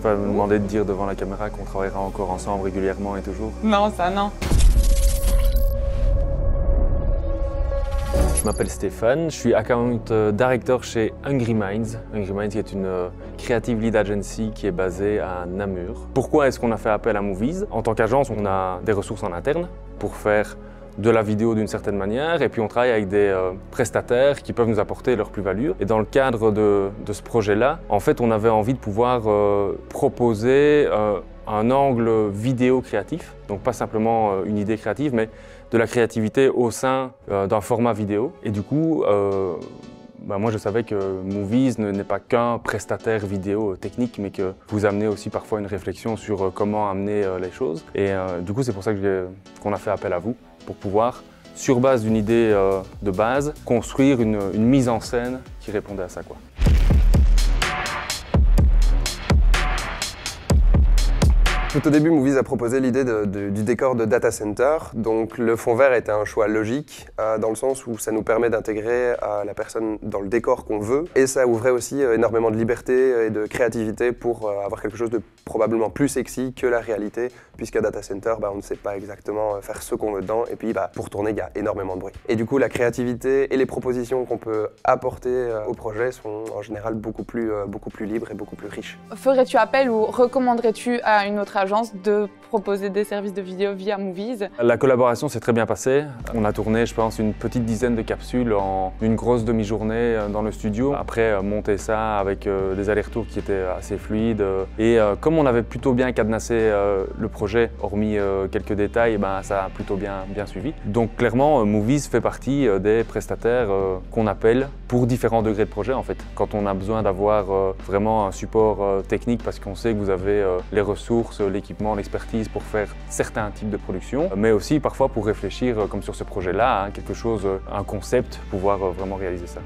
pas me demander de dire devant la caméra qu'on travaillera encore ensemble régulièrement et toujours. Non, ça non. Je m'appelle Stéphane, je suis account director chez Hungry Minds. Hungry Minds qui est une creative lead agency qui est basée à Namur. Pourquoi est-ce qu'on a fait appel à Movies? En tant qu'agence, on a des ressources en interne pour faire de la vidéo d'une certaine manière et puis on travaille avec des prestataires qui peuvent nous apporter leur plus-value. Et dans le cadre de ce projet-là, en fait, on avait envie de pouvoir proposer un angle vidéo créatif, donc pas simplement une idée créative, mais de la créativité au sein d'un format vidéo. Et du coup, moi je savais que Movies n'est pas qu'un prestataire vidéo technique, mais que vous amenez aussi parfois une réflexion sur comment amener les choses. Et du coup, c'est pour ça qu'on a fait appel à vous, pour pouvoir, sur base d'une idée de base, construire une mise en scène qui répondait à ça, quoi. Tout au début, Movies a proposé l'idée du décor de data center. Donc le fond vert était un choix logique, dans le sens où ça nous permet d'intégrer la personne dans le décor qu'on veut. Et ça ouvrait aussi énormément de liberté et de créativité pour avoir quelque chose de probablement plus sexy que la réalité, puisqu'à data center, on ne sait pas exactement faire ce qu'on veut dedans. Et puis pour tourner, il y a énormément de bruit. Et du coup, la créativité et les propositions qu'on peut apporter au projet sont en général beaucoup plus libres et beaucoup plus riches. Ferais-tu appel ou recommanderais-tu à une autre agence de proposer des services de vidéo via Movies? La collaboration s'est très bien passée. On a tourné, je pense, une petite dizaine de capsules en une grosse demi-journée dans le studio. Après, monter ça avec des allers-retours qui étaient assez fluides. Et comme on avait plutôt bien cadenassé le projet, hormis quelques détails, ça a plutôt bien suivi. Donc clairement, Movies fait partie des prestataires qu'on appelle pour différents degrés de projet en fait. Quand on a besoin d'avoir vraiment un support technique parce qu'on sait que vous avez les ressources, l'équipement, l'expertise pour faire certains types de production, mais aussi parfois pour réfléchir, comme sur ce projet-là, quelque chose, un concept, pouvoir vraiment réaliser ça.